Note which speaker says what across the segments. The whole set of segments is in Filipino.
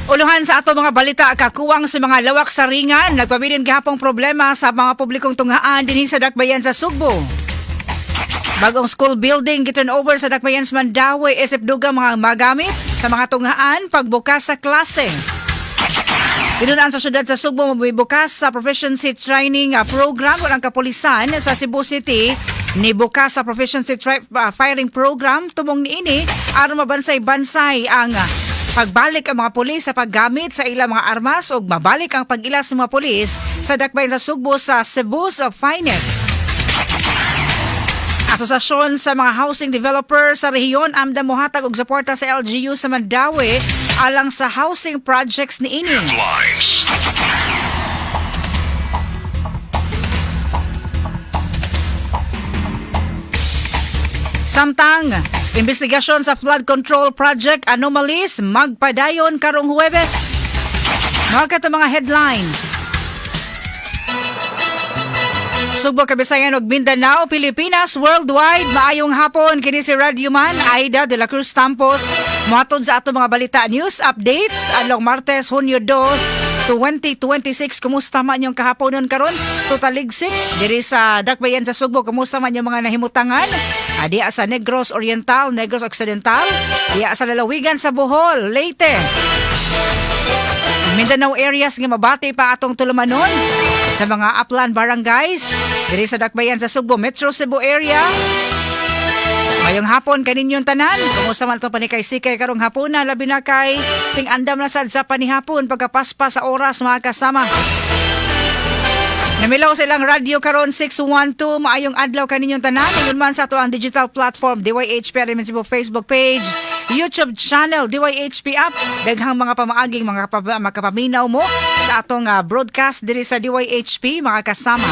Speaker 1: Uluhan sa ato mga balita, kakuwang sa mga lawak sa ringan, nagpabilin gihapong problema sa mga publikong tunghaan dinhi sa Dakbayan sa Sugbo. Bagong school building giturn over sa Dakbayan sa Mandaue isip dugang mga magamit sa mga tunghaan pagbukas sa klase. Pinunaan sa syudad sa Sugbo mabubukas sa proficiency training program ng kapulisan sa Cebu City. Nibukas sa proficiency firing program tumong niini aron mabansay-bansay ang pagbalik ang mga pulis sa paggamit sa ilang mga armas o mabalik ang pag-ilas ng mga pulis sa Dakbayan sa Sugbo sa Cebu's Finest. Asosasyon sa mga housing developer sa rehiyon amda mohatag og suporta sa LGU sa Mandaue alang sa housing projects niini. Samtang, investigasyon sa flood control project anomalies magpadayon karong Huwebes. Mga mga headlines. Sugbo, Kabisayan ug Mindanao, Pilipinas, worldwide. Maayong hapon kini si Radio Man Aida de la Cruz Tampos. Mohatod sa ato mga balita news updates along Martes, Hunyo 2, 2026. Kumusta man yung kahaponon karon? Tutaligsik diri sa Dakbayan sa Sugbo. Kumusta man yung mga nahimutangan? Diya sa Negros Oriental, Negros Occidental, diya sa lalawigan sa Bohol, Leyte. Mindanao areas nga mabati pa atong tulumanon sa mga upland barangays diri sa Dakbayan sa Sugbo, Metro Cebu area. Mayong hapon kaninyong tanan. Kumusta man ito panikay-sikay karong hapon na labi na kay ting-andam na sad sa panihapon pagkapaspa sa oras mga kasama. Namilaw sa ilang radio karon 612. Maayong adlaw kaninyong tanan. Ingon man sa ato ang digital platform DYHP rin sa Facebook page, YouTube channel DYHP app. Daghang mga pamaaging mga makapaminaw mo sa atong broadcast diri sa DYHP mga kasama.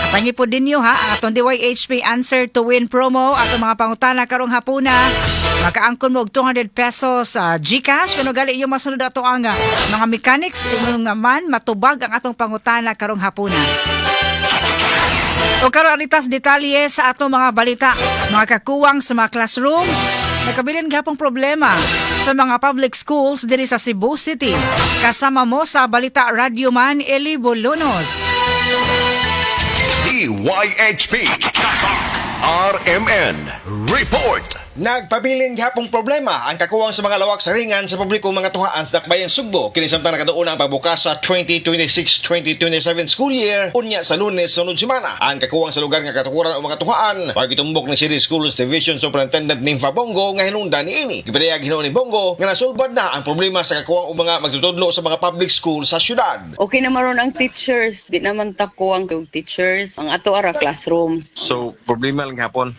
Speaker 1: Tangi po din nyo ang atong DYHP Answer to Win promo. Atong mga pangutana karong hapuna. Makaangkon mo og 200 pesos GCash. Kano gali yung masunod ato ang mga mechanics. Yung man matubag ang atong pangutana karong hapuna. O karon aritas detalye sa atong mga balita. Mga kakuwang sa mga classrooms. Nagkabilin gapong problema sa mga public schools diri sa Cebu City. Kasama mo sa balita Radio Man Eli Bolonos.
Speaker 2: DYHP RMN Report.
Speaker 3: Nagpabilin gihapong problema ang kakuwang sa mga lawak sa ringan sa publikong mga tuhaan sa Dakbayan Sugbo. Kini samtang nakaduon ang pagbukas sa 2026-2027 school year unya sa Lunes sunod semana. Ang kakuwang sa lugar nga katukuran o mga tuhaan pagitumbok ni City Schools Division Superintendent Nympha Bongo nga hinungdan niini. Gipadayag hinuon ni Bongo nga nasulbad na ang problema sa kakuwang o mga magtutudlo sa mga public school sa syudad.
Speaker 4: Okay na maron ang teachers, di naman takuwang yung teachers. Ang ato ara classrooms.
Speaker 5: So, problema lang hapon.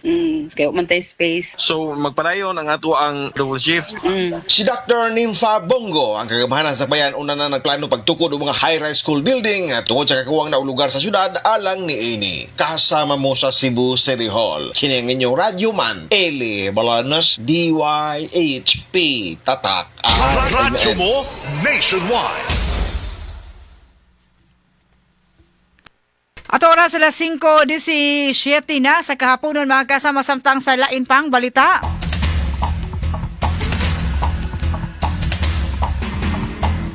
Speaker 4: Kaya mantay space.
Speaker 5: So, magpadayon ang ato ang double shift.
Speaker 3: Si Dr. Nympha Bongo, ang kagamahanan sa bayan, una na nagplano pagtukod ng mga high-rise school building tungkol sa kakuwang na lugar sa syudad alang niini. Kasama mo sa Cebu City Hall. Kini ang inyong Radio Man, Eli Balanos, DYHP Tatak.
Speaker 2: Radyo mo nationwide.
Speaker 1: At oras sila 5:17 na sa kahaponon mga kasama samtang sa lain pang balita.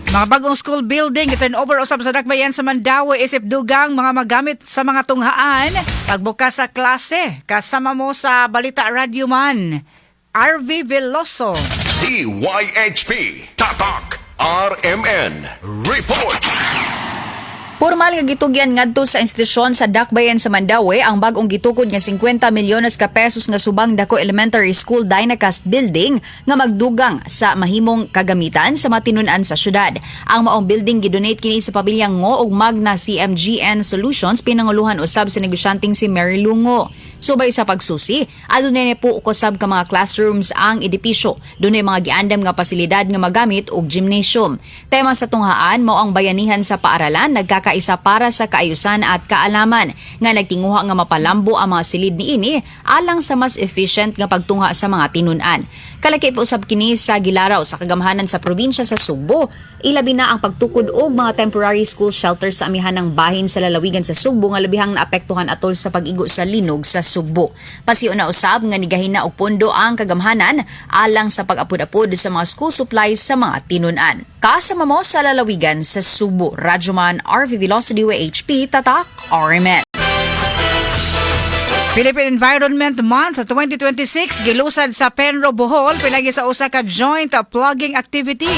Speaker 1: Mga bagong school building giturn over usab sa Dakbayan sa Mandaue isip dugang mga magamit sa mga tunghaan pagbukas sa klase. Kasama mo sa balita Radio Man, RV Veloso.
Speaker 2: DYHP Tatak RMN Report.
Speaker 6: Formal nga gitugyan ngadto sa institusyon sa Dakbayan sa Mandaue ang bagong gitukod nga 50 milyones ka pesos nga subang dako elementary school Dynacast building nga magdugang sa mahimong kagamitan sa matinun-an sa syudad. Ang maong building gidonate kini sa pamilyang Ngo ug Magna CMGN Solutions pinanguluhan usab sa negosyanteng si Mary Lungo. Subay sa pagsusi, adunay po ukosab ka mga classrooms ang edipisyo. Dunay mga giandam nga pasilidad nga magamit og gymnasium. Tema sa tunghaan mao ang bayanihan sa paaralan nagkakaisa para sa kaayusan at kaalaman nga nagtinguha nga mapalambo ang mga silid niini alang sa mas efficient nga pagtungha sa mga tinun-an. Kalaki pa usab kini sa gilaraw sa kagamhanan sa probinsya sa Sugbo. Ilabi na ang pagtukod og mga temporary school shelters sa amihanang bahin sa lalawigan sa Sugbo nga labihang naapektuhan atol sa pag-igo sa linog sa Sugbo. Pasiyo na usab nga nigahina og pondo ang kagamhanan alang sa pag-apod-apod sa mga school supplies sa mga tinun-an. Kasama mo sa lalawigan sa Sugbo, Radyoman RV Velocity HP Tatak RMN.
Speaker 1: Philippine Environment Month 2026 gilusad sa Penro, Bohol pinagi sa usa ka joint plugging activity.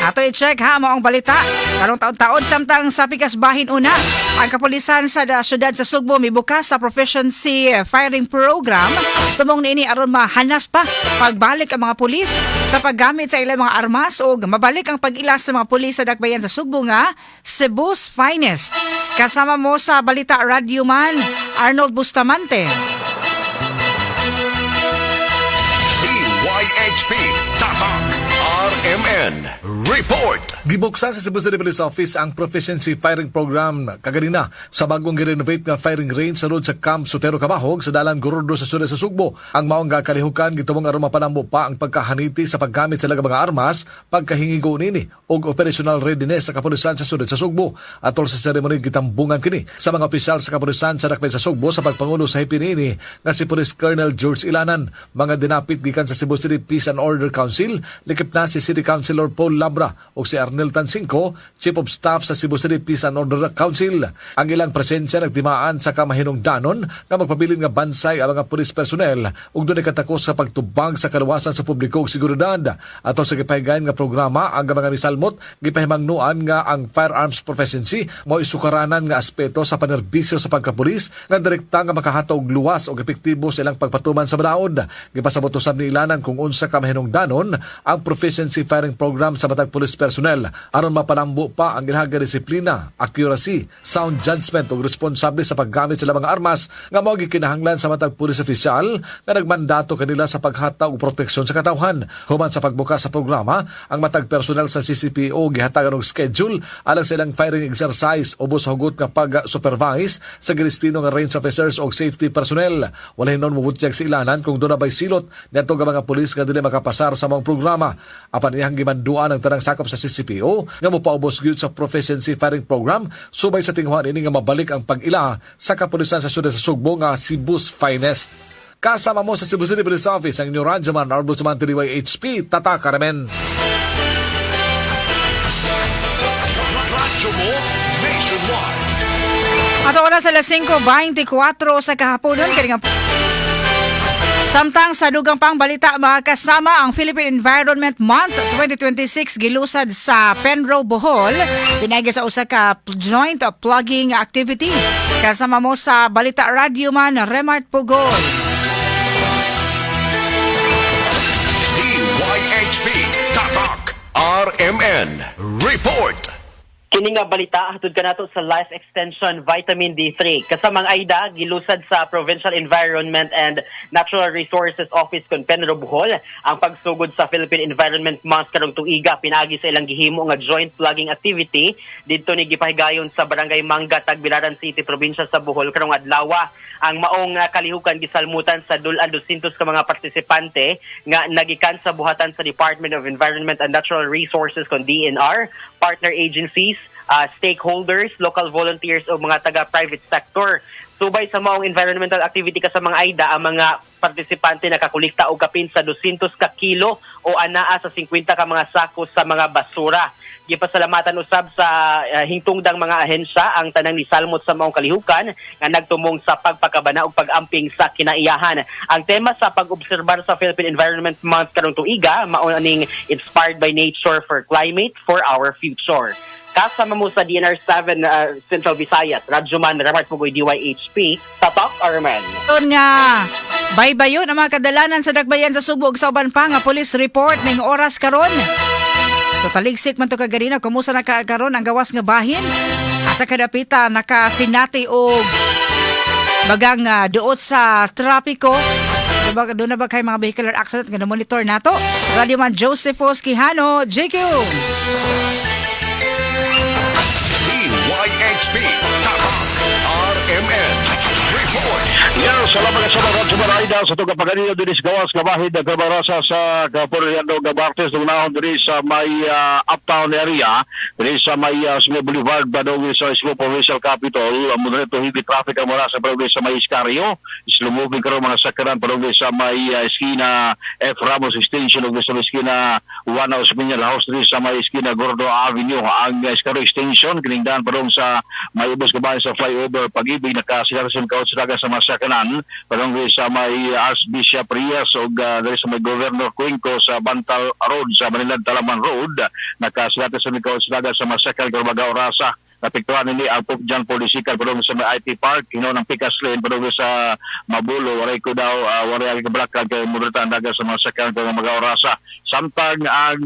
Speaker 1: Ato i-check ha mo ang balita. Karong taon-taon samtang sa Pikas Bahin una, ang kapulisan sa syudad sa Sugbo mibukas sa proficiency firing program. Tumong niini aron mahanas pa pagbalik ang mga pulis sa paggamit sa ilang mga armas o mabalik ang pag-ilas sa mga pulis sa dakbayan sa Sugbo nga Cebu's Finest. Kasama mo sa balita Radyoman Arnold Bustamante.
Speaker 2: DYHP Tatak RMN Report.
Speaker 7: Gibuksan sa Cebu City Police Office ang Proficiency Firing Program kaganina sa bagong girenovate nga firing range sa road sa Camp Sotero Cabahog sa Dalan Gordo sa Sud sa Sugbo. Ang maong kalihukan gitubong aron mapanambo pa ang pagkahaniti sa paggamit sa laga mga armas, pagkahingigo nini og operational readiness sa kapulisan sa Sud sa Sugbo. Atol sa seremony gitambungan kini sa mga opisyal sa kapulisan sa Dakbayan sa Sugbo sa pagpangulo sa hipinini nga si Police Colonel George Ilanan. Mga dinapit gikan sa Cebu City Peace and Order Council, likip na si City Councilor Paul Labra o si Arnel Tansinco, Chief of Staff sa Cebu City Peace and Order Council. Ang ilang presensya nagtimaan sa kamahinungdanon nga magpabilin nga bansay ang mga police personnel ug dunay katakos sa pagtubag sa kaluwasan sa publiko ug seguridad. Ato sa gipahigayon nga programa ang mga misalmot gipahimangnuan nga ang firearms proficiency mao isukaranan nga aspeto sa panerbisyo sa pagkapulis nga direkta nga makahatag og luwas ug epektibo sa ilang pagpatuman sa balaod. Gipasabot usab ni Ilanan kung unsa kamahinungdanon ang proficiency firing program sa matag police personnel aron mapalambo pa ang ilahag disiplina, accuracy, sound judgment ug responsable sa paggamit sa mga armas nga mao gikinahanglan sa matag police official nga nagmandato kanila sa paghatag og proteksyon sa katawhan. Human sa pagbukas sa programa, ang matag personnel sa CCPO gihatagan og schedule alang sa ilang firing exercise ubos sa hugot nga pag-supervise sa gilistino nga range officers o safety personnel. Walay non mubutyag sa Ilanan kung doon na bay silot dito nga mga pulis nga dili makapasar sa mga programa. Apan iyang gimanduan ang tanang sakop sa CCPO nga mopaubos gyud sa proficiency firing program subay sa tinghuan ini nga mabalik ang pag-ila sa kapulisan sa syudad sa Sugbo nga Cebu's Finest. Kasama mo sa Cebu City Police Office ang inyong Radyoman Arnold Bustamante DYHP Tatak RMN.
Speaker 2: Radyo mo nationwide.
Speaker 1: Ato oras sa 5:24 sa kahaponon kini nga samtang sa dugang pang balita makasama ang Philippine Environment Month 2026 gilusad sa Penro, Bohol. Pinagi sa usa ka joint plugging activity. Kasama mo sa balita Radyoman Remart Pugol.
Speaker 2: DYHP Tatak RMN Report.
Speaker 8: Kini nga balita hatod kanato sa Life Extension Vitamin D3 kasamang AIDA gilusad sa Provincial Environment and Natural Resources Office kon Penro, Bohol ang pagsugod sa Philippine Environment Month karong tuiga pinagi sa ilang gihimo nga joint plugging activity didto ni gipahigayon sa Barangay Manga, Tagbilaran City, probinsya sa Bohol karong adlaw. Ang maong kalihukan gisalmutan sa dulan 200 ka mga partisipante nga nagikan sa buhatan sa Department of Environment and Natural Resources kon DNR, partner agencies, stakeholders, local volunteers o mga taga-private sector. Subay sa maong environmental activity ka sa mga AIDA, ang mga partisipante nakakulikta og kapin sa 200 ka kilo o anaa sa 50 ka mga sako sa mga basura. Gipasalamatan usab sa hingtungdang mga ahensya ang tanang nisalmot sa maong kalihukan nga nagtumong sa pagpakabana ug pag-amping sa kinaiyahan. Ang tema sa pag-obserbar sa Philippine Environment Month karong tuiga mao ning Inspired by Nature for Climate for Our Future. Kasama mo sa DNR7 Central Visayas, Radyoman Remart Pugoy DYHP, Tatak RMN.
Speaker 1: Doon nga, baybayon ang mga kadalanan sa Dakbayan sa Sugbo ug sa uban pa nga police report ning oras karon. So taligsik man to kaganina, kumusta na karon ang gawas nga bahin? Asa kadapita nakasinati og bagang duot sa trapiko. Doon na ba kay mga vehicular accident nga monitor nato? Radyoman Josephos Quijano, JQ.
Speaker 9: Salamat sa mga sumarayda sa itong kapaganino din sa gawas kabahid na kabarasa sa Kapuriano Gabartes ng nahon din sa may uptown area, din sa may Smith Boulevard, Badong sa Smith Provincial Capital. Muna ito hindi traffic ang mula sa Padong sa may Iscario. Islumubing karoon mga sakaran Padong sa may eskina F. Ramos Extension o sa may eskina Juan Osmeña House din sa may eskina Gordo Avenue. Ang Iscario Extension, kiningdaan Padong sa may ubos kabahin sa flyover Pag-ibig nakasigarasyon kaot sa daga sa masakanan. Parang sa may Archbishop Rias o sa may Governor Cuenco sa Bantal Road, sa Manilan Talaman Road, nakasilata sa Mikaw Silaga sa Masakal, Corbaga Orasa. Napiktuhan nini ang Pope John Paul II padung sa may IT Park, hinaw ng Picas Lane padung sa Mabulo, waray ko daw, waray ang kabalakan kay Mudrita ang daga sa Masakal, Corbaga Orasa. Samtang ang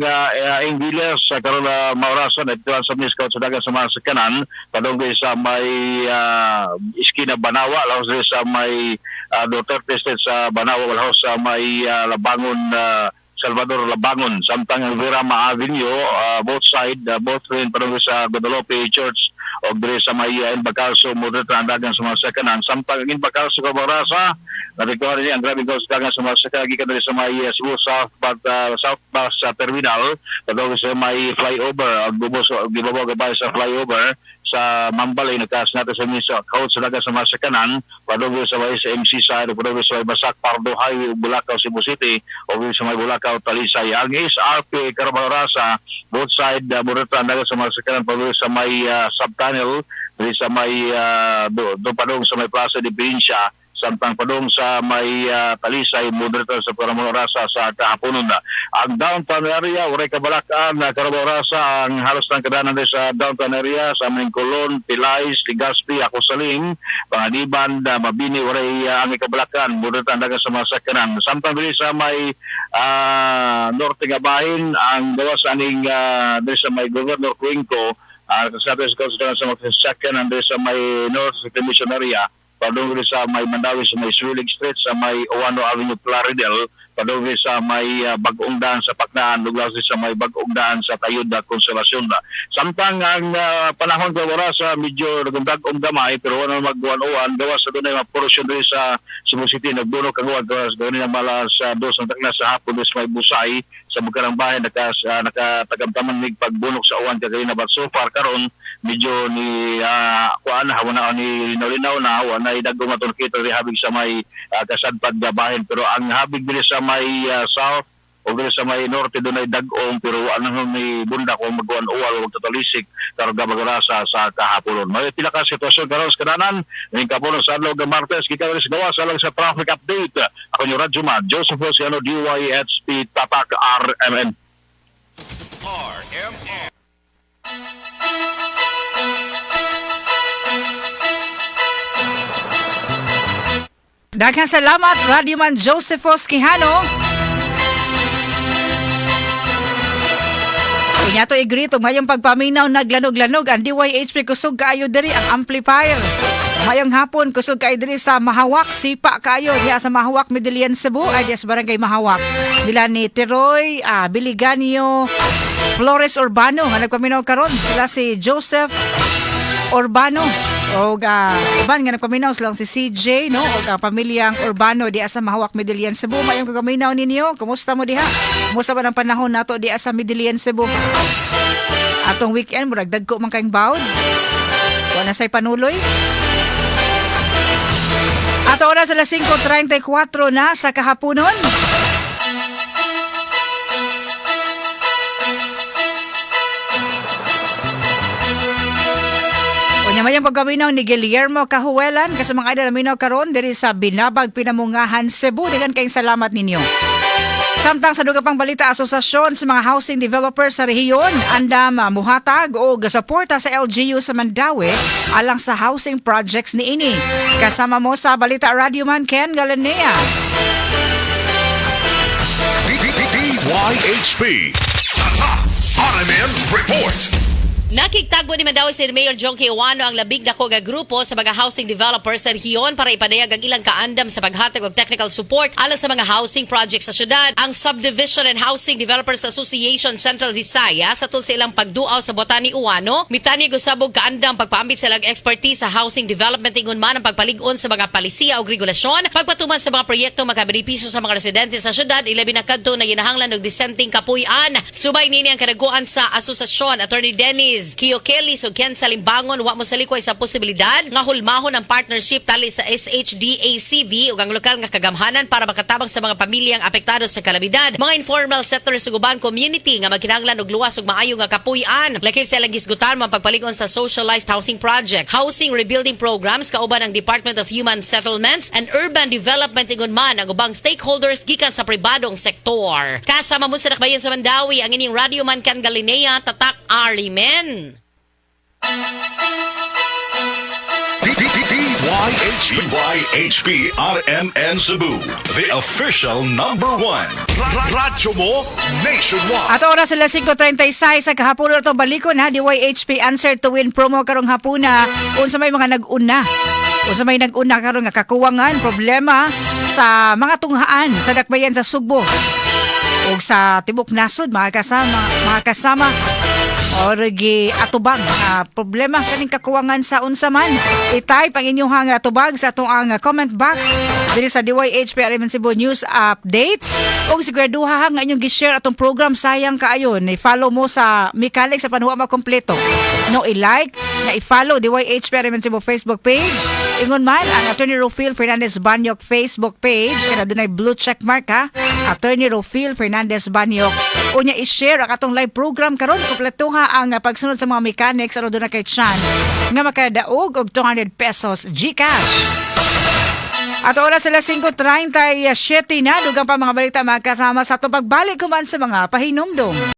Speaker 9: Inggiles sa karon Maurasa, napiktuhan sa Miskaw sa daga sa Masakanan, padung sa may iskina Banawa, laos sa may Duterte State sa Banawa, laos sa may Labangon, Salvador Labangon, samtang ang Virama Avenue, both side, both lane, padung sa Guadalupe Church o dire sa may Inbacalso, Mudrita ang dagan sa Masakanan. Samtang ang Inbacalso Cabarasa, napiktuhan niya ang grabe ko sa dagan sa Masakanan, gikan dire sa may Cebu South Bus Terminal, padung sa may flyover, gibabaw gabay sa flyover sa Mambalay, nakasinata sa misa kaot sa daga sa Masakanan, padung sa may sa MC side, padung sa may Basak Pardo Highway, Bulacau, Cebu City, o sa may Bulacau, Talisay. Ang SRP Carabarasa, both side, Mudrita ang daga sa Masakanan, padung sa may subtunnel, sa may padung sa may Plaza de Provincia, samtang padung sa may Talisay, Mudrita sa Carabarasa sa kahaponon na. Ang downtown area, waray kabalakan na Carabarasa, ang halos ng kadanan sa downtown area, sa aming Colon, Pilais, Legazpi, Akusaling, Panganiban, Mabini, waray ang kabalakan, Mudrita ang daga sa Masakanan. Samtang dili sa may Norte Gabahin, ang gawas aning dili sa may Governor Cuenco, kasabi sa Masakanan, dili sa may North Mission area, padung sa may Mandawi sa may Swillig Street, sa may Owano Avenue, Plaridel, padung sa may Bagong Daan sa Paknaan, luglaw sa may Bagong Daan sa Tayuda, Konsolasyon na. Samtang ang panahon ko sa medyo nagundagong gamay, pero wala magguan-uwan, gawas sa doon ay maporosyon rin sa Cebu City, nagbuno kaguan, gawas doon na mala sa dos ng takna sa hapon, sa may Busay, sa magkarang bahay, nakatagamtaman ng pagbunok sa uwan kagay na. But so far karon medyo ni kuan hawana ni linaw na hawana dagko maturkito ri habig sa may kasadpad gabahin, pero ang habig diri sa may south o diri sa may norte dunay dag-ong, pero ano ni bunda kung magkuan uwal o magtatalisik karga magrasa sa kahaponon. May pila ka sitwasyon karon sa kananan ning kapono sa adlaw nga Martes, kita rin sa gawas alang sa traffic update. Ako ni Radyo Man Joseph Osiano, DYHP Tatak RMN.
Speaker 2: RMN.
Speaker 1: Daghang salamat, Radio Man Josephos Quijano. Kanya to igrito, ngayong pagpaminaw naglanog-lanog, ang DYHP kusog kaayo diri ang amplifier. Ngayong hapon, kusog kaayo diri sa Mahawak, sipa kaayo, diya sa Mahawak, Medellin, Cebu, ay diya sa Barangay Mahawak. Nila ni Teroy, Biliganio, Flores Urbano, nga nagpaminaw karon. Sila si Joseph Urbano, o uban nga nagpaminaw lang si CJ, no, o pamilyang Urbano diya sa Mahawak, Medellin, Cebu. Mayong kagaminaw ninyo, kumusta mo diha? Kumusta ba ng panahon nato diya sa Medellin, Cebu? Atong weekend murag dagko man kayong bawd, wala say panuloy. Ato oras alas 5:34 na sa kahaponon. Mayang paggaminaw ni Guillermo Cahuelan kasi mga idol naminaw karon diri sa Binabag, Pinamungahan, Cebu. Dagan kayong salamat ninyo. Samtang sa dugang pang balita, asosasyon sa mga housing developers sa rehiyon andam muhatag o gasuporta sa LGU sa Mandawi alang sa housing projects ni ini. Kasama mo sa balita Radio Man Ken Galanea.
Speaker 2: DYHP Tatak RMN Report.
Speaker 10: Nakiktagbo ni Mandawi si Mayor John Kiwano ang labing dako nga grupo sa mga housing developers sa rehiyon para ipadayag ang ilang kaandam sa paghatag og technical support alang sa mga housing projects sa syudad. Ang Subdivision and Housing Developers Association Central Visayas sa sa ilang pagduaw sa Botani Uwano, mitani gusabog kaandam pagpaambit sa expertise sa housing development ingon man ang pagpalig-on sa mga palisiya o regulasyon, pagpatuman sa mga proyekto makabenepisyo sa mga residente sa syudad, ilabi na kadto na ginahanglan og dissenting kapuy-an. Subay nini ang kadaguan sa asosasyon Attorney Dennis Kiyokeli so Ken Salimbangon wa mo salikoy sa posibilidad nga hulmahon ang partnership tali sa SHDACV ug ang lokal nga kagamhanan para makatabang sa mga pamilyang apektado sa kalamidad. Mga informal sector sa guban community nga magkinahanglan og luwas ug maayo nga kapuy-an. Lakip sa gisgutan man pagpalig-on sa socialized housing project, housing rebuilding programs kauban ang Department of Human Settlements and Urban Development ingon man ang ubang stakeholders gikan sa pribadong sektor. Kasama mo sa Dakbayan sa Mandawi ang ining Radio Man Kan Galinea Tatak Arimen.
Speaker 2: DYHP RMN Cebu, the official #1. Radyo mo nationwide.
Speaker 1: At oras sila 5:36 sa kahapon ito balikon ha DYHP Answer to Win promo karong hapuna unsa may mga nag-una. Unsa may nag-una karon nga kakuwangan problema sa mga tunghaan sa dakbayan sa Sugbo ug sa tibok nasod mga kasama origi atubag problema kaning kakuwangan sa unsa man i-type ang inyong atubag sa atong ang comment box diri sa DYHP RMN Cebu News Updates ug siguraduha nga inyong gi-share atong program sayang kaayo na i-follow mo sa Mikalig sa panuwa makompleto no i-like na i-follow DYHP RMN Cebu Facebook page ingon man ang Attorney Rofil Fernandez Banyok Facebook page kana dunay blue check mark ha Attorney Rofil Fernandez Banyok unya i-share ang atong live program karon kompleto ang pagsunod sa mga mechanics aron doon na kay chance nga makadaog og 200 pesos GCash. At oras sila 5:37 na dugang pa mga balita mga kasama sa atong pagbalik kuman sa mga pahinumdom.